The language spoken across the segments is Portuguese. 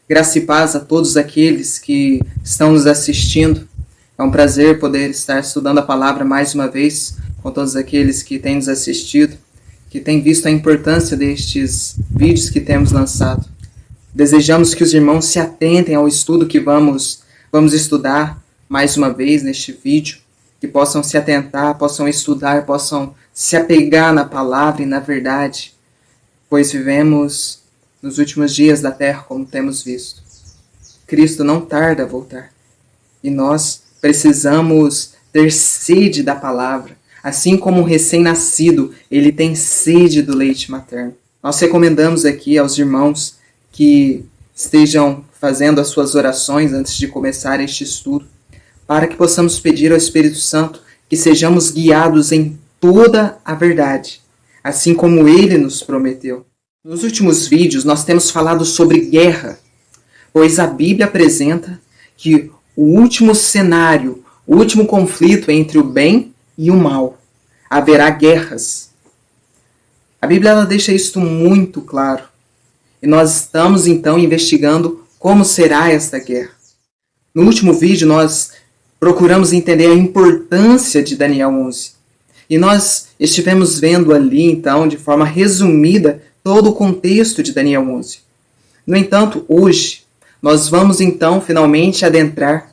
Graça e paz a todos aqueles que estão nos assistindo. É um prazer poder estar estudando a palavra mais uma vez com todos aqueles que têm nos assistido, que têm visto a importância destes vídeos que temos lançado. Desejamos que os irmãos se atentem ao estudo que vamos estudar mais uma vez neste vídeo, que possam se atentar, possam estudar, possam se apegar na palavra e na verdade, pois vivemos nos últimos dias da terra, como temos visto. Cristo não tarda a voltar. E nós precisamos ter sede da palavra. Assim como o recém-nascido, ele tem sede do leite materno. Nós recomendamos aqui aos irmãos que estejam fazendo as suas orações antes de começar este estudo, para que possamos pedir ao Espírito Santo que sejamos guiados em toda a verdade, assim como ele nos prometeu. Nos últimos vídeos, nós temos falado sobre guerra, pois a Bíblia apresenta que o último cenário, o último conflito entre o bem e o mal, haverá guerras. A Bíblia ela deixa isto muito claro. E nós estamos, então, investigando como será esta guerra. No último vídeo, nós procuramos entender a importância de Daniel 11. E nós estivemos vendo ali, então, de forma resumida, todo o contexto de Daniel 11. No entanto, hoje, nós vamos então finalmente adentrar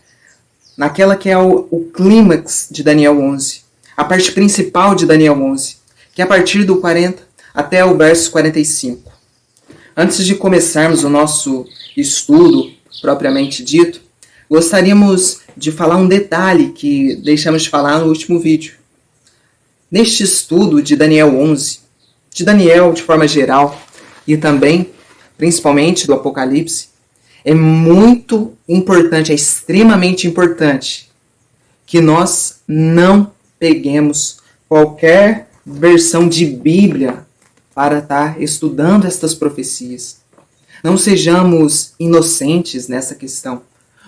naquela que é o clímax de Daniel 11, a parte principal de Daniel 11, que é a partir do 40 até o verso 45. Antes de começarmos o nosso estudo propriamente dito, gostaríamos de falar um detalhe que deixamos de falar no último vídeo. Neste estudo de Daniel 11, de Daniel de forma geral e também, principalmente, do Apocalipse, é muito importante, é extremamente importante que nós não peguemos qualquer versão de Bíblia para estar estudando estas profecias. Não sejamos inocentes nessa questão.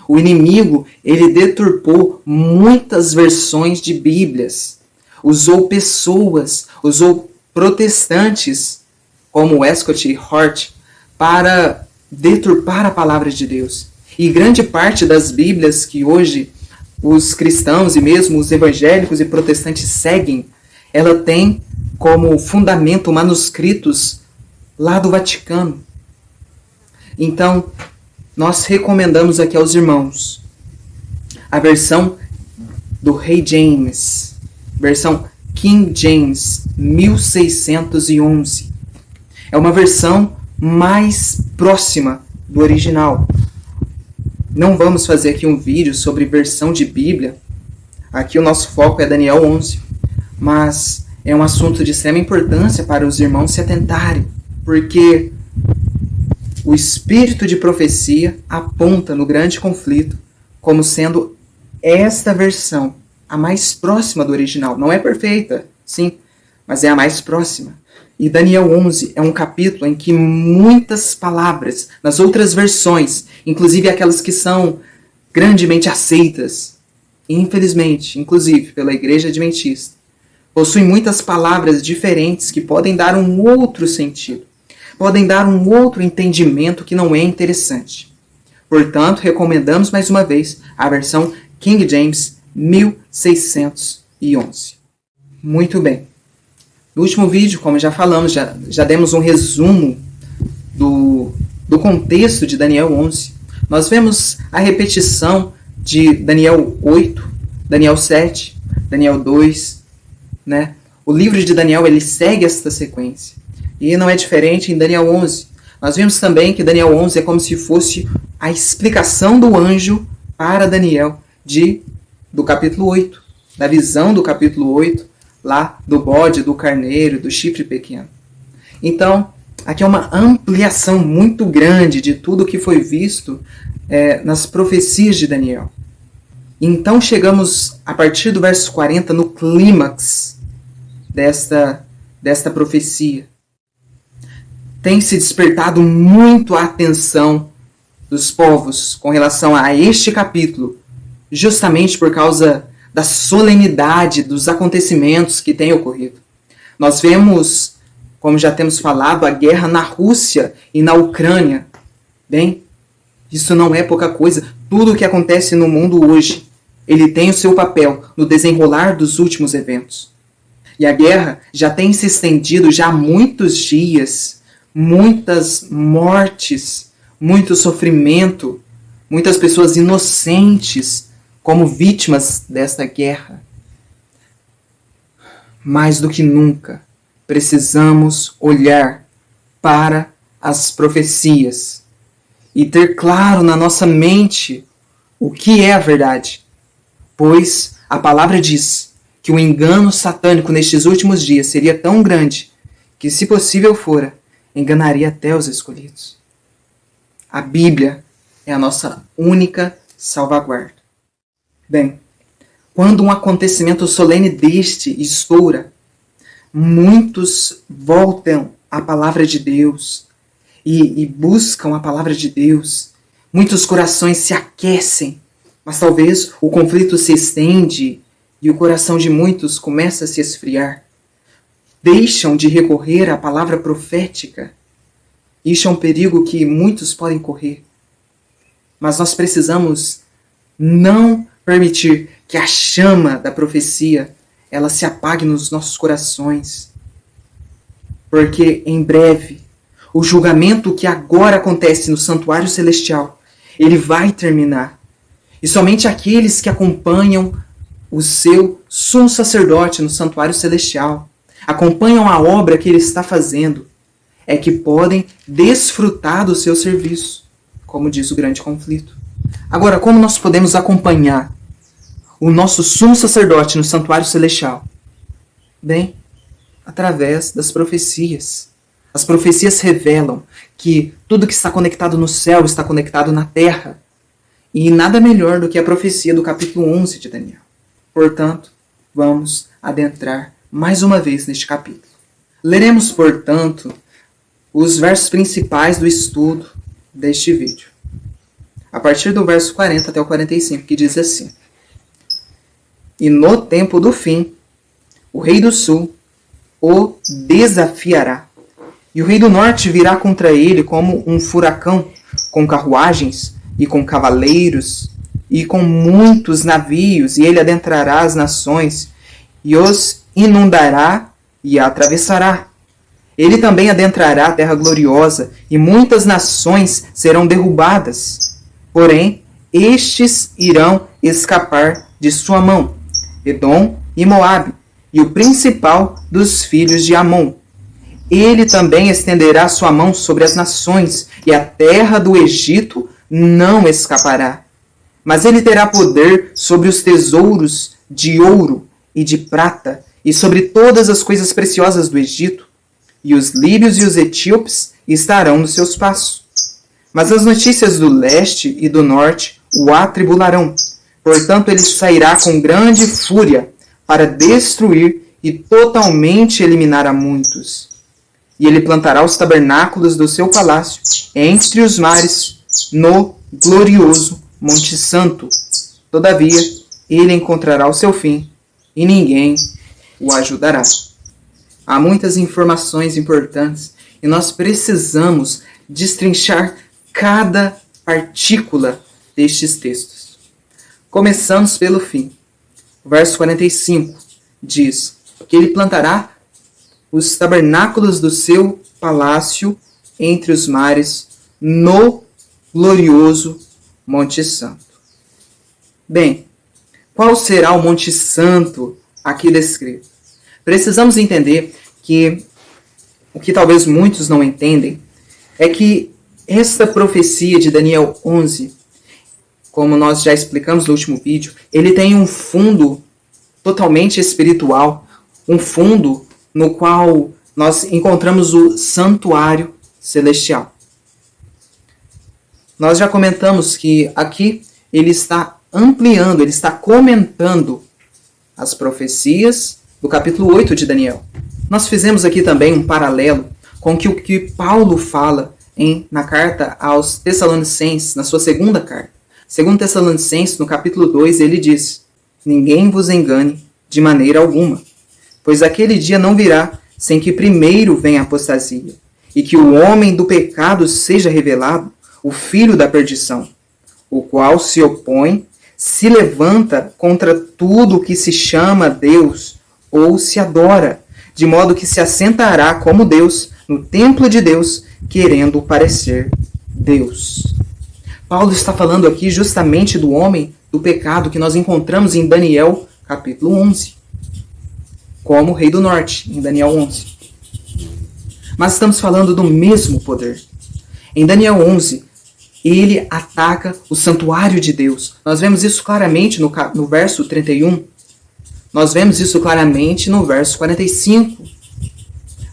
O inimigo, ele deturpou muitas versões de Bíblias, usou pessoas, usou protestantes, como Westcott e Hort, para deturpar a palavra de Deus. E grande parte das Bíblias que hoje os cristãos e mesmo os evangélicos e protestantes seguem, ela tem como fundamento manuscritos lá do Vaticano. Então, nós recomendamos aqui aos irmãos a versão do Rei James, versão King James 1611. É uma versão mais próxima do original. Não vamos fazer aqui um vídeo sobre versão de Bíblia. Aqui o nosso foco é Daniel 11. Mas é um assunto de extrema importância para os irmãos se atentarem. Porque o espírito de profecia aponta no grande conflito como sendo esta versão a mais próxima do original. Não é perfeita, sim, mas é a mais próxima. E Daniel 11 é um capítulo em que muitas palavras, nas outras versões, inclusive aquelas que são grandemente aceitas, infelizmente, inclusive pela Igreja Adventista, possuem muitas palavras diferentes que podem dar um outro sentido, podem dar um outro entendimento que não é interessante. Portanto, recomendamos mais uma vez a versão King James 1611. Muito bem. No último vídeo, como já falamos, já demos um resumo do contexto de Daniel 11. Nós vemos a repetição de Daniel 8, Daniel 7, Daniel 2. Né? O livro de Daniel ele segue esta sequência. E não é diferente em Daniel 11. Nós vimos também que Daniel 11 é como se fosse a explicação do anjo para Daniel do capítulo 8, da visão do capítulo 8, lá do bode, do carneiro, do chifre pequeno. Então, aqui é uma ampliação muito grande de tudo que foi visto nas profecias de Daniel. Então, chegamos, a partir do verso 40, no clímax desta profecia. Tem se despertado muito a atenção dos povos com relação a este capítulo, justamente por causa da solenidade dos acontecimentos que têm ocorrido. Nós vemos, como já temos falado, a guerra na Rússia e na Ucrânia. Bem, Isso não é pouca coisa. Tudo o que acontece no mundo hoje, ele tem o seu papel no desenrolar dos últimos eventos. E a guerra já tem se estendido já há muitos dias, muitas mortes, muito sofrimento, muitas pessoas inocentes como vítimas desta guerra. Mais do que nunca, precisamos olhar para as profecias e ter claro na nossa mente o que é a verdade. Pois a palavra diz que o engano satânico nestes últimos dias seria tão grande que, se possível fora, enganaria até os escolhidos. A Bíblia é a nossa única salvaguarda. Bem, quando um acontecimento solene deste estoura, muitos voltam à palavra de Deus e buscam a palavra de Deus. Muitos corações se aquecem, mas talvez o conflito se estende e o coração de muitos começa a se esfriar. Deixam de recorrer à palavra profética. Isso é um perigo que muitos podem correr. Mas nós precisamos não permitir que a chama da profecia ela se apague nos nossos corações. Porque em breve, o julgamento que agora acontece no santuário celestial, ele vai terminar. E somente aqueles que acompanham o seu sumo sacerdote no santuário celestial, acompanham a obra que ele está fazendo, é que podem desfrutar do seu serviço, como diz o grande conflito. Agora, como nós podemos acompanhar o nosso sumo sacerdote no santuário celestial? Bem, através das profecias. As profecias revelam que tudo que está conectado no céu está conectado na terra. E nada melhor do que a profecia do capítulo 11 de Daniel. Portanto, vamos adentrar mais uma vez neste capítulo. Leremos, portanto, os versos principais do estudo deste vídeo. A partir do verso 40 até o 45, que diz assim: E no tempo do fim, o rei do sul o desafiará, e o rei do norte virá contra ele como um furacão, com carruagens e com cavaleiros e com muitos navios, e ele adentrará as nações e os inundará e atravessará. Ele também adentrará a terra gloriosa, e muitas nações serão derrubadas. Porém, estes irão escapar de sua mão, Edom e Moabe, e o principal dos filhos de Amon. Ele também estenderá sua mão sobre as nações, e a terra do Egito não escapará. Mas ele terá poder sobre os tesouros de ouro e de prata, e sobre todas as coisas preciosas do Egito, e os líbios e os etíopes estarão nos seus passos. Mas as notícias do leste e do norte o atribularão. Portanto, ele sairá com grande fúria para destruir e totalmente eliminar a muitos. E ele plantará os tabernáculos do seu palácio entre os mares, no glorioso Monte Santo. Todavia, ele encontrará o seu fim, e ninguém o ajudará. Há muitas informações importantes, e nós precisamos destrinchar cada partícula destes textos. Começamos pelo fim. O verso 45 diz que ele plantará os tabernáculos do seu palácio entre os mares, no glorioso Monte Santo. Bem, qual será o Monte Santo aqui descrito? Precisamos entender que o que talvez muitos não entendem é que esta profecia de Daniel 11, como nós já explicamos no último vídeo, ele tem um fundo totalmente espiritual, um fundo no qual nós encontramos o santuário celestial. Nós já comentamos que aqui ele está ampliando, ele está comentando as profecias do capítulo 8 de Daniel. Nós fizemos aqui também um paralelo com o que Paulo fala na carta aos Tessalonicenses, na sua segunda carta. Segundo Tessalonicenses, no capítulo 2, ele diz: Ninguém vos engane de maneira alguma, pois aquele dia não virá sem que primeiro venha a apostasia, e que o homem do pecado seja revelado, o filho da perdição, o qual se opõe, se levanta contra tudo que se chama Deus ou se adora, de modo que se assentará como Deus no templo de Deus, querendo parecer Deus. Paulo está falando aqui justamente do homem do pecado que nós encontramos em Daniel capítulo 11, como rei do norte, em Daniel 11. Mas estamos falando do mesmo poder. Em Daniel 11, ele ataca o santuário de Deus. Nós vemos isso claramente no verso 31. Nós vemos isso claramente no verso 45.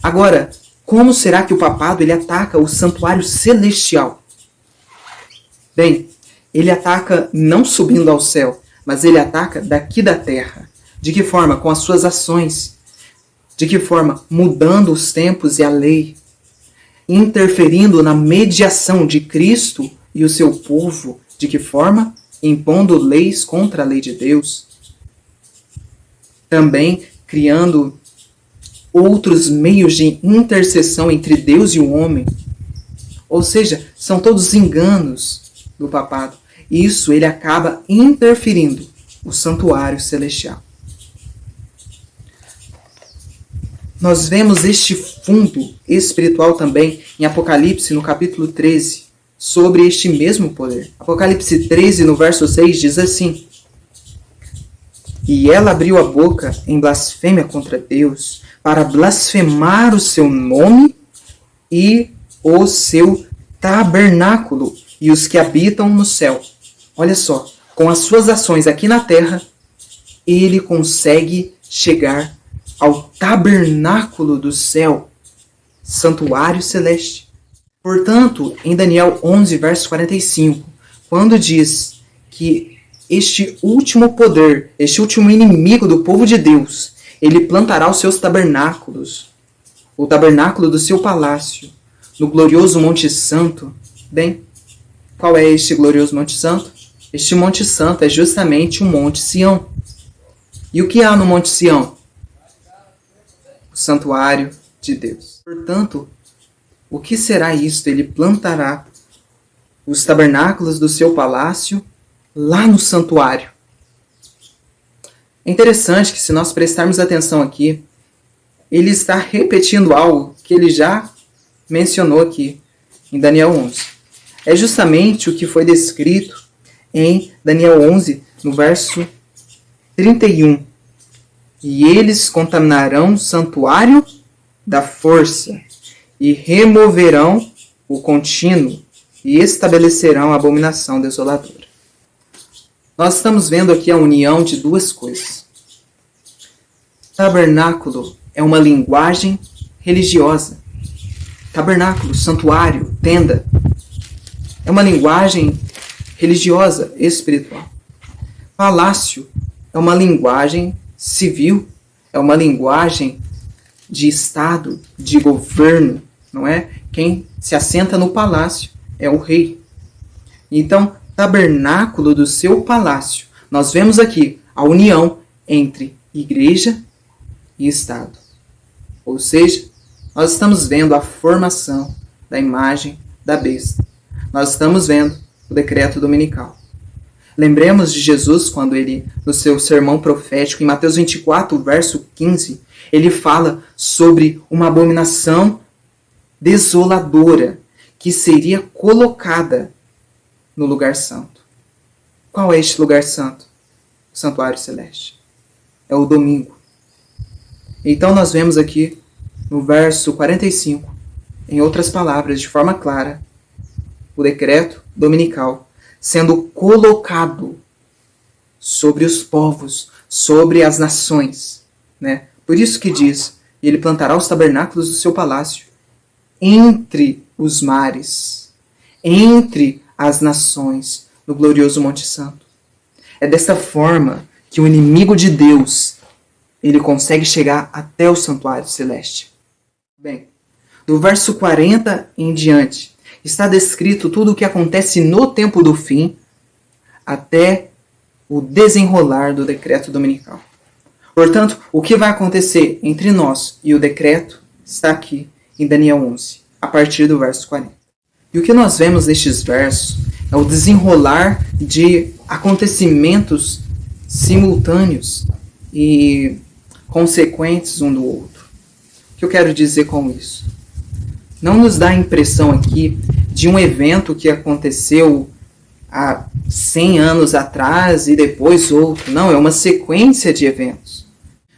Agora, como será que o papado ele ataca o santuário celestial? Bem, ele ataca não subindo ao céu, mas ele ataca daqui da terra. De que forma? Com as suas ações. De que forma? Mudando os tempos e a lei. Interferindo na mediação de Cristo e o seu povo. De que forma? Impondo leis contra a lei de Deus. Também criando outros meios de intercessão entre Deus e o homem. Ou seja, são todos enganos do papado. Isso ele acaba interferindo o santuário celestial. Nós vemos este fundo espiritual também em Apocalipse, no capítulo 13, sobre este mesmo poder. Apocalipse 13, no verso 6, diz assim: E ela abriu a boca em blasfêmia contra Deus, para blasfemar o seu nome e o seu tabernáculo e os que habitam no céu. Olha só, com as suas ações aqui na terra, ele consegue chegar ao tabernáculo do céu, santuário celeste. Portanto, em Daniel 11, verso 45, quando diz que este último poder, este último inimigo do povo de Deus, ele plantará os seus tabernáculos, o tabernáculo do seu palácio, no glorioso Monte Santo. Bem, qual é este glorioso Monte Santo? Este Monte Santo é justamente o Monte Sião. E o que há no Monte Sião? O santuário de Deus. Portanto, o que será isto? Ele plantará os tabernáculos do seu palácio lá no santuário. É interessante que, se nós prestarmos atenção aqui, ele está repetindo algo que ele já mencionou aqui em Daniel 11. É justamente o que foi descrito em Daniel 11, no verso 31. E eles contaminarão o santuário da força, e removerão o contínuo, e estabelecerão a abominação desoladora. Nós estamos vendo aqui a união de duas coisas. Tabernáculo é uma linguagem religiosa. Tabernáculo, santuário, tenda, é uma linguagem religiosa, espiritual. Palácio é uma linguagem civil, é uma linguagem de Estado, de governo, não é? Quem se assenta no palácio é o rei. Então, tabernáculo do seu palácio. Nós vemos aqui a união entre igreja e Estado. Ou seja, nós estamos vendo a formação da imagem da besta. Nós estamos vendo o decreto dominical. Lembremos de Jesus quando ele, no seu sermão profético, em Mateus 24, verso 15, ele fala sobre uma abominação desoladora que seria colocada no lugar santo. Qual é este lugar santo? O santuário celeste. É o domingo. Então nós vemos aqui no verso 45, em outras palavras, de forma clara, o decreto dominical sendo colocado sobre os povos, sobre as nações, né? Por isso que diz, ele plantará os tabernáculos do seu palácio entre os mares, entre as nações, no glorioso Monte Santo. É dessa forma que o inimigo de Deus, ele consegue chegar até o santuário celeste. Bem, do verso 40 em diante, está descrito tudo o que acontece no tempo do fim até o desenrolar do decreto dominical. Portanto, o que vai acontecer entre nós e o decreto está aqui em Daniel 11, a partir do verso 40. E o que nós vemos nestes versos é o desenrolar de acontecimentos simultâneos e consequentes um do outro. O que eu quero dizer com isso? Não nos dá a impressão aqui de um evento que aconteceu há 100 anos atrás e depois outro. Não, é uma sequência de eventos.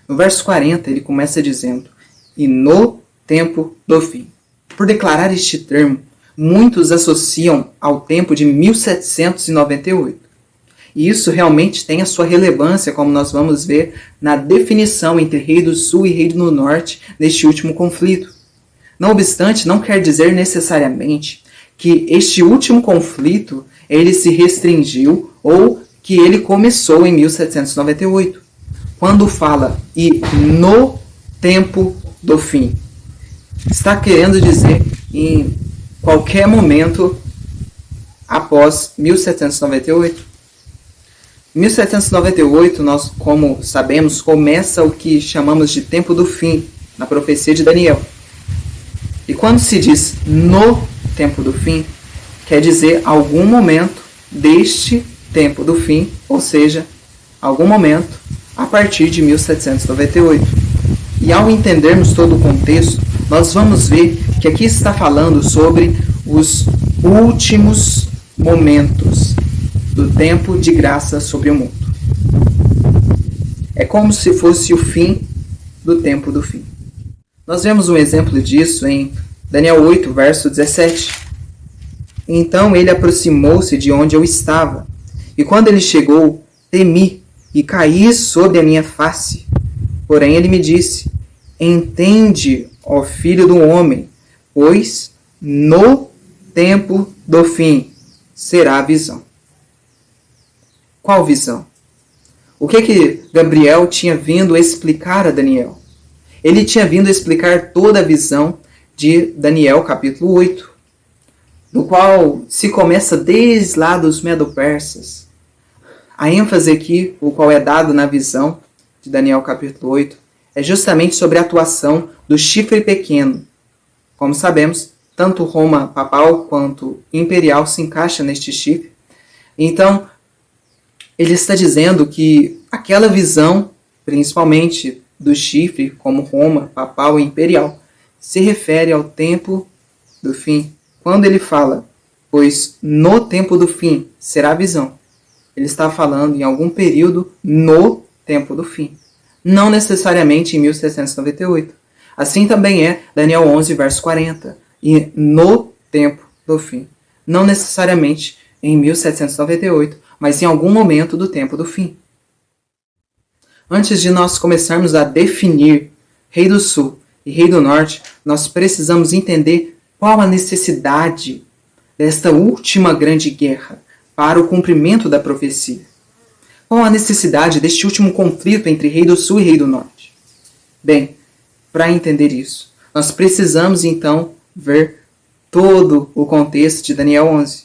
No verso 40 ele começa dizendo: e no tempo do fim. Por declarar este termo, muitos associam ao tempo de 1798. E isso realmente tem a sua relevância, como nós vamos ver na definição entre Rei do Sul e Rei do Norte neste último conflito. Não obstante, não quer dizer necessariamente que este último conflito ele se restringiu ou que ele começou em 1798. Quando fala e no tempo do fim, está querendo dizer em qualquer momento após 1798. Em 1798, nós, como sabemos, começa o que chamamos de tempo do fim, na profecia de Daniel. E quando se diz no tempo do fim, quer dizer algum momento deste tempo do fim, ou seja, algum momento a partir de 1798. E ao entendermos todo o contexto, nós vamos ver que aqui está falando sobre os últimos momentos do tempo de graça sobre o mundo. É como se fosse o fim do tempo do fim. Nós vemos um exemplo disso em Daniel 8, verso 17. Então ele aproximou-se de onde eu estava, e quando ele chegou, temi e caí sobre a minha face. Porém ele me disse: entende, ó filho do homem, pois no tempo do fim será a visão. Qual visão? O que Gabriel tinha vindo explicar a Daniel? Ele tinha vindo explicar toda a visão de Daniel capítulo 8, no qual se começa desde lá dos Medo-Persas. A ênfase aqui, o qual é dado na visão de Daniel capítulo 8, é justamente sobre a atuação do chifre pequeno. Como sabemos, tanto Roma papal quanto imperial se encaixa neste chifre. Então, ele está dizendo que aquela visão, principalmente do chifre, como Roma papal e imperial, se refere ao tempo do fim. Quando ele fala, pois no tempo do fim será a visão, ele está falando em algum período no tempo do fim. Não necessariamente em 1798. Assim também é Daniel 11, verso 40. E no tempo do fim. Não necessariamente em 1798, mas em algum momento do tempo do fim. Antes de nós começarmos a definir Rei do Sul e Rei do Norte, nós precisamos entender qual a necessidade desta última grande guerra para o cumprimento da profecia. Qual a necessidade deste último conflito entre Rei do Sul e Rei do Norte? Bem, para entender isso, nós precisamos então ver todo o contexto de Daniel 11.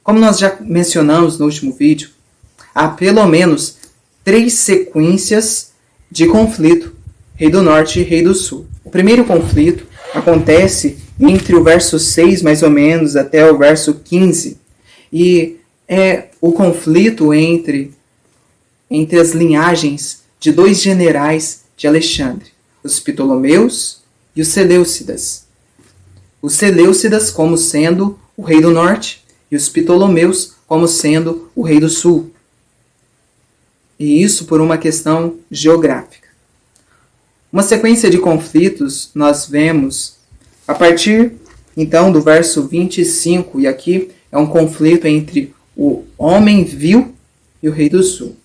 Como nós já mencionamos no último vídeo, há pelo menos 3 sequências de conflito, Rei do Norte e Rei do Sul. O primeiro conflito acontece entre o verso 6, mais ou menos, até o verso 15, e é o conflito entre as linhagens de 2 generais de Alexandre, os Ptolomeus e os Seleucidas. Os Seleucidas como sendo o rei do norte e os Ptolomeus como sendo o rei do sul. E isso por uma questão geográfica. Uma sequência de conflitos nós vemos a partir então do verso 25, e aqui é um conflito entre o homem vil e o rei do sul.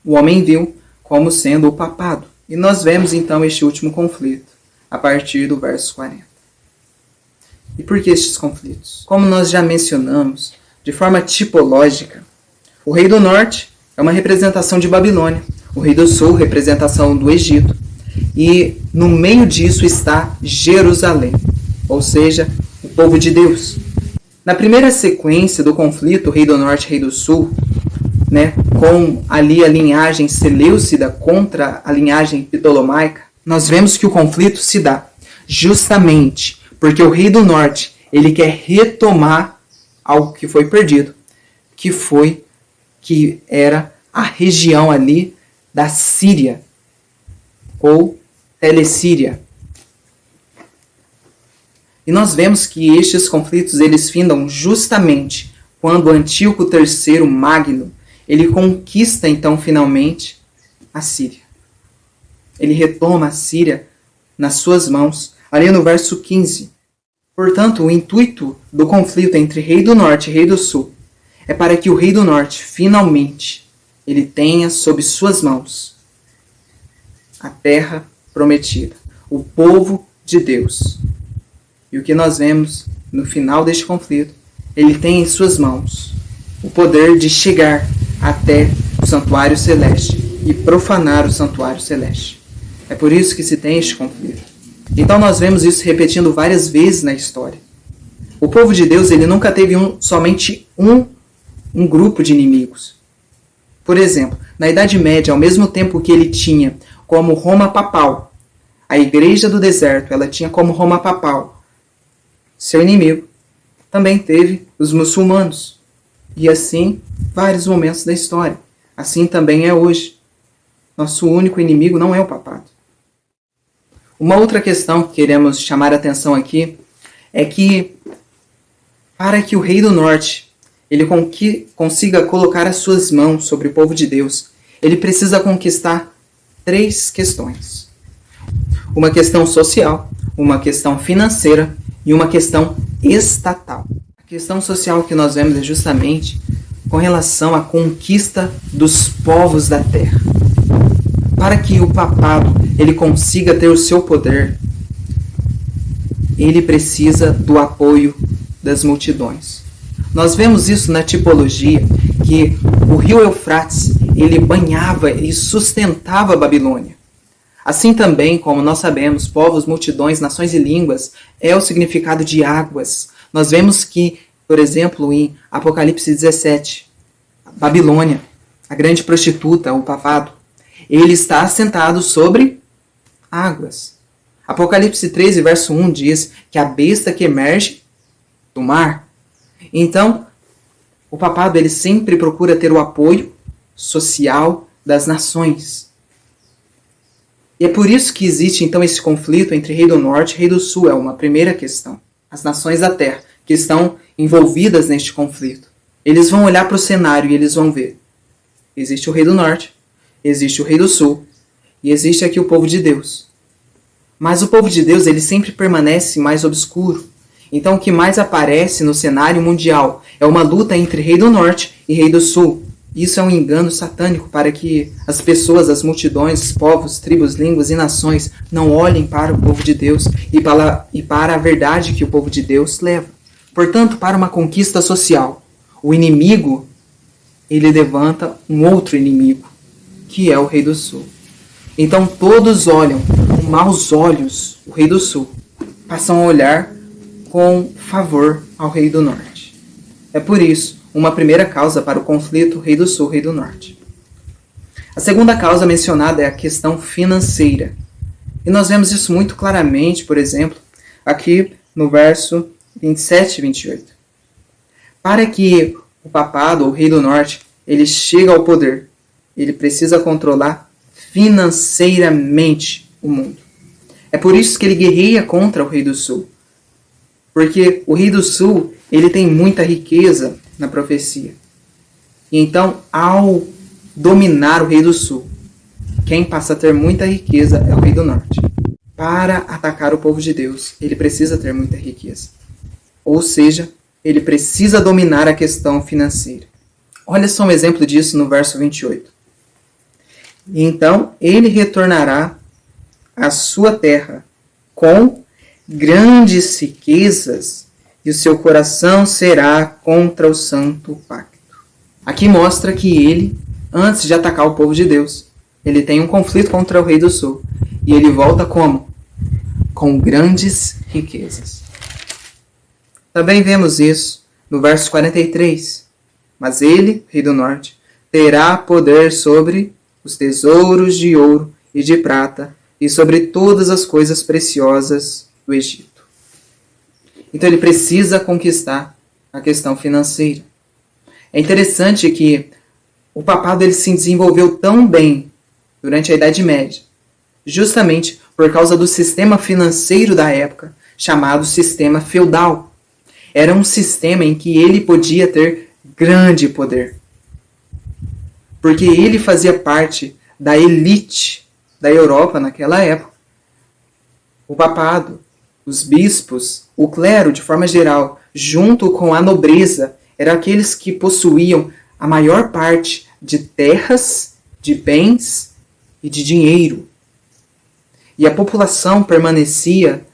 O homem vil como sendo o papado. E nós vemos então este último conflito a partir do verso 40. E por que estes conflitos? Como nós já mencionamos, de forma tipológica, o rei do norte é uma representação de Babilônia, o rei do sul, representação do Egito, e no meio disso está Jerusalém, ou seja, o povo de Deus. Na primeira sequência do conflito, rei do norte e rei do sul, com ali a linhagem seleucida contra a linhagem ptolomaica, nós vemos que o conflito se dá justamente porque o rei do norte Ele quer retomar algo que foi perdido, que era a região ali da Síria, ou Telessíria. E nós vemos que estes conflitos eles findam justamente quando Antíoco III Magno ele conquista então finalmente a Síria. Ele retoma a Síria nas suas mãos, ali no verso 15. Portanto, o intuito do conflito entre rei do norte e rei do sul é para que o rei do norte finalmente ele tenha sob suas mãos a terra prometida, o povo de Deus. E o que nós vemos no final deste conflito, ele tem em suas mãos o poder de chegar até o santuário celeste e profanar o santuário celeste. É por isso que se tem este conflito. Então nós vemos isso repetindo várias vezes na história. O povo de Deus ele nunca teve somente um grupo de inimigos. Por exemplo, na Idade Média, ao mesmo tempo que ele tinha como Roma papal, a Igreja do Deserto, ela tinha como Roma papal seu inimigo, também teve os muçulmanos. E assim, vários momentos da história. Assim também é hoje. Nosso único inimigo não é o papado. Uma outra questão que queremos chamar a atenção aqui é que para que o rei do norte ele consiga colocar as suas mãos sobre o povo de Deus, ele precisa conquistar 3 questões. Uma questão social, uma questão financeira e uma questão estatal. A questão social que nós vemos é justamente com relação à conquista dos povos da terra. Para que o papado ele consiga ter o seu poder, ele precisa do apoio das multidões. Nós vemos isso na tipologia, que o rio Eufrates ele banhava e sustentava a Babilônia. Assim também, como nós sabemos, povos, multidões, nações e línguas é o significado de águas. Nós vemos que, por exemplo, em Apocalipse 17, Babilônia, a grande prostituta, o papado, ele está assentado sobre águas. Apocalipse 13, verso 1 diz que a besta que emerge do mar. Então, o papado ele sempre procura ter o apoio social das nações. E é por isso que existe então esse conflito entre rei do norte e rei do sul. É uma primeira questão. As nações da terra que estão envolvidas neste conflito. Eles vão olhar para o cenário e eles vão ver. Existe o rei do norte, existe o rei do sul e existe aqui o povo de Deus. Mas o povo de Deus ele sempre permanece mais obscuro. Então o que mais aparece no cenário mundial é uma luta entre rei do norte e rei do sul. Isso é um engano satânico para que as pessoas, as multidões, povos, tribos, línguas e nações não olhem para o povo de Deus e para a verdade que o povo de Deus leva. Portanto, para uma conquista social, o inimigo ele levanta um outro inimigo, que é o rei do sul. Então todos olham com maus olhos o rei do sul, passam a olhar com favor ao rei do norte. É por isso uma primeira causa para o conflito rei do sul, rei do norte. A segunda causa mencionada é a questão financeira. E nós vemos isso muito claramente, por exemplo, aqui no verso 27 e 28. Para que o papado, ou rei do norte, ele chegue ao poder, ele precisa controlar financeiramente o mundo. É por isso que ele guerreia contra o rei do sul. Porque o rei do sul, ele tem muita riqueza na profecia. E então, ao dominar o rei do sul, quem passa a ter muita riqueza é o rei do norte. Para atacar o povo de Deus, ele precisa ter muita riqueza. Ou seja, ele precisa dominar a questão financeira. Olha só um exemplo disso no verso 28. Então, ele retornará à sua terra com grandes riquezas e o seu coração será contra o santo pacto. Aqui mostra que ele, antes de atacar o povo de Deus, ele tem um conflito contra o rei do sul. E ele volta como? Com grandes riquezas. Também vemos isso no verso 43. Mas ele, rei do norte, terá poder sobre os tesouros de ouro e de prata e sobre todas as coisas preciosas do Egito. Então ele precisa conquistar a questão financeira. É interessante que o papado ele se desenvolveu tão bem durante a Idade Média, justamente por causa do sistema financeiro da época, chamado sistema feudal. Era um sistema em que ele podia ter grande poder, porque ele fazia parte da elite da Europa naquela época. O papado, os bispos, o clero de forma geral, junto com a nobreza, eram aqueles que possuíam a maior parte de terras, de bens e de dinheiro. E a população permanecia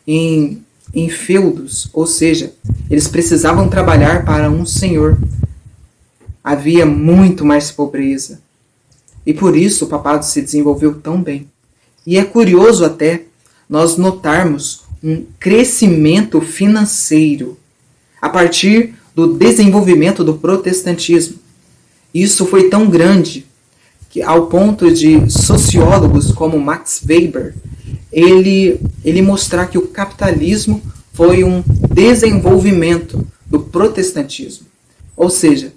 em feudos, ou seja, eles precisavam trabalhar para um senhor. Havia muito mais pobreza. E por isso o papado se desenvolveu tão bem. E é curioso até nós notarmos um crescimento financeiro a partir do desenvolvimento do protestantismo. Isso foi tão grande que, ao ponto de sociólogos como Max Weber, ele mostrar que o capitalismo foi um desenvolvimento do protestantismo. Ou seja,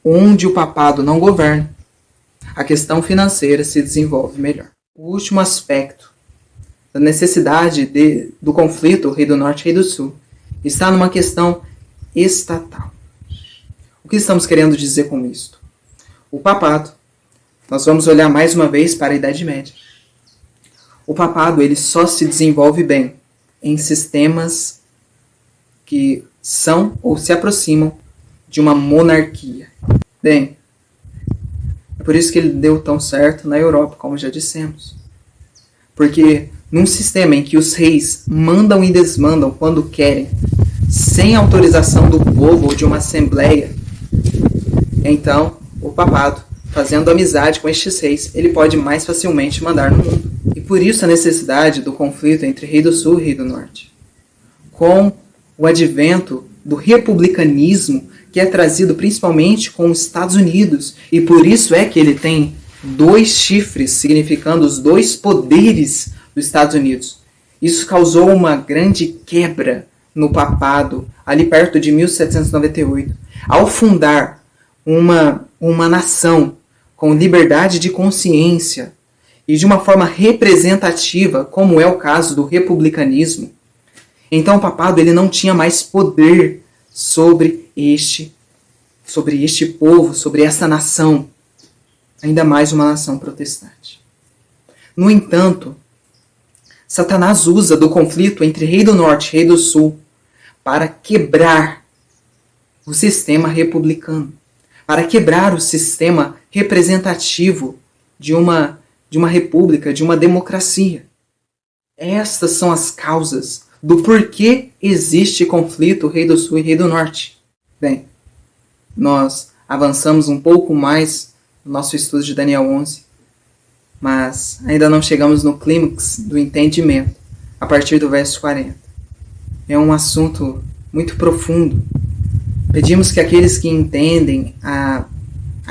onde o papado não governa, a questão financeira se desenvolve melhor. O último aspecto da necessidade do conflito Rei do Norte e Rei do Sul está numa questão estatal. O que estamos querendo dizer com isto? O papado, nós vamos olhar mais uma vez para a Idade Média. O papado ele só se desenvolve bem em sistemas que são ou se aproximam de uma monarquia. Bem, é por isso que ele deu tão certo na Europa, como já dissemos. Porque num sistema em que os reis mandam e desmandam quando querem, sem autorização do povo ou de uma assembleia, então o papado, fazendo amizade com estes reis, ele pode mais facilmente mandar no mundo. E por isso a necessidade do conflito entre Rei do Sul e Rei do Norte. Com o advento do republicanismo, que é trazido principalmente com os Estados Unidos, e por isso é que ele tem 2 chifres, significando os 2 poderes dos Estados Unidos. Isso causou uma grande quebra no papado, ali perto de 1798, ao fundar uma nação com liberdade de consciência e de uma forma representativa, como é o caso do republicanismo. Então o papado ele não tinha mais poder sobre este povo, sobre essa nação, ainda mais uma nação protestante. No entanto, Satanás usa do conflito entre Rei do Norte e Rei do Sul para quebrar o sistema republicano, para quebrar o sistema representativo de uma república, de uma democracia. Estas são as causas do porquê existe conflito Rei do Sul e Rei do Norte. Bem, nós avançamos um pouco mais no nosso estudo de Daniel 11, mas ainda não chegamos no clímax do entendimento, a partir do verso 40. É um assunto muito profundo. Pedimos que aqueles que entendem a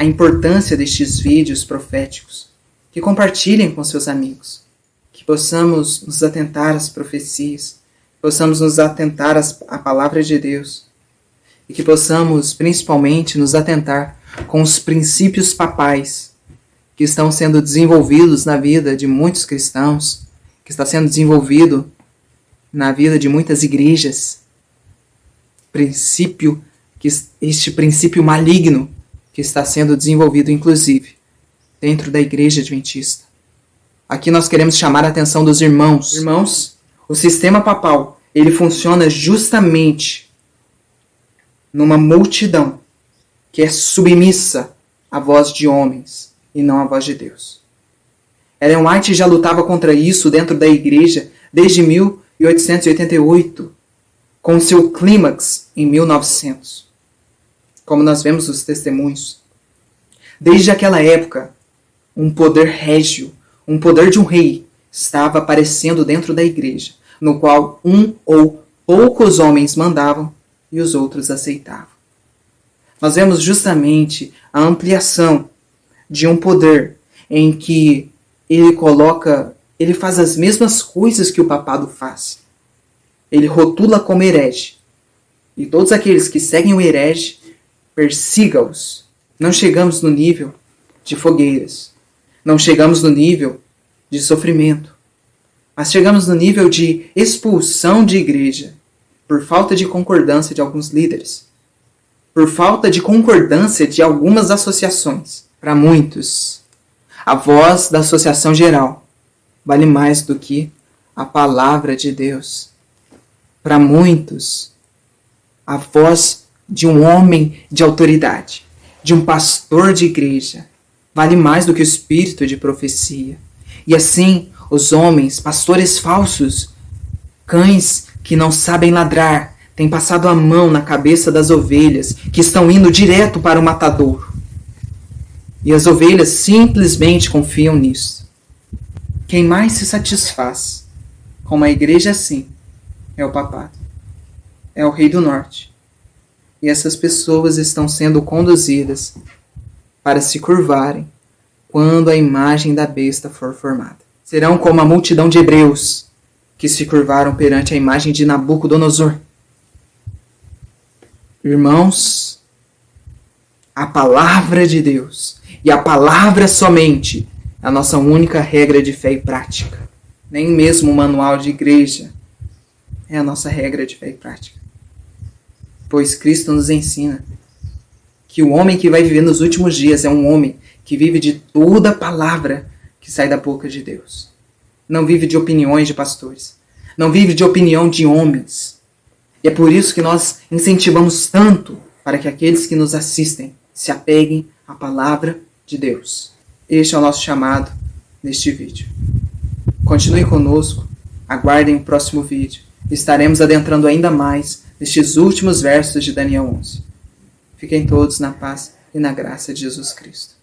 importância destes vídeos proféticos, que compartilhem com seus amigos, que possamos nos atentar às profecias, que possamos nos atentar à palavra de Deus, e que possamos principalmente nos atentar com os princípios papais que estão sendo desenvolvidos na vida de muitos cristãos, que está sendo desenvolvido na vida de muitas igrejas. Este princípio maligno que está sendo desenvolvido, inclusive, dentro da igreja adventista. Aqui nós queremos chamar a atenção dos irmãos. Irmãos, o sistema papal, ele funciona justamente numa multidão que é submissa à voz de homens e não à voz de Deus. Ellen White já lutava contra isso dentro da igreja desde 1888, com seu clímax em 1900. Como nós vemos os testemunhos. Desde aquela época, um poder régio, um poder de um rei, estava aparecendo dentro da igreja, no qual um ou poucos homens mandavam e os outros aceitavam. Nós vemos justamente a ampliação de um poder em que ele faz as mesmas coisas que o papado faz. ele rotula como herege. E todos aqueles que seguem o herege, persiga-os. Não chegamos no nível de fogueiras. Não chegamos no nível de sofrimento. Mas chegamos no nível de expulsão de igreja por falta de concordância de alguns líderes. Por falta de concordância de algumas associações. Para muitos, a voz da associação geral vale mais do que a palavra de Deus. Para muitos, a voz de um homem de autoridade, de um pastor de igreja, vale mais do que o espírito de profecia. E assim, os homens, pastores falsos, cães que não sabem ladrar, têm passado a mão na cabeça das ovelhas que estão indo direto para o matadouro. E as ovelhas simplesmente confiam nisso. Quem mais se satisfaz com uma igreja assim é o papado. É o rei do norte. E essas pessoas estão sendo conduzidas para se curvarem quando a imagem da besta for formada. Serão como a multidão de hebreus que se curvaram perante a imagem de Nabucodonosor. Irmãos, a palavra de Deus e a palavra somente é a nossa única regra de fé e prática. Nem mesmo o manual de igreja é a nossa regra de fé e prática. Pois Cristo nos ensina que o homem que vai viver nos últimos dias é um homem que vive de toda a palavra que sai da boca de Deus. Não vive de opiniões de pastores. Não vive de opinião de homens. E é por isso que nós incentivamos tanto para que aqueles que nos assistem se apeguem à palavra de Deus. Este é o nosso chamado neste vídeo. Continue conosco, aguardem o próximo vídeo. Estaremos adentrando ainda mais nestes últimos versos de Daniel 11. Fiquem todos na paz e na graça de Jesus Cristo.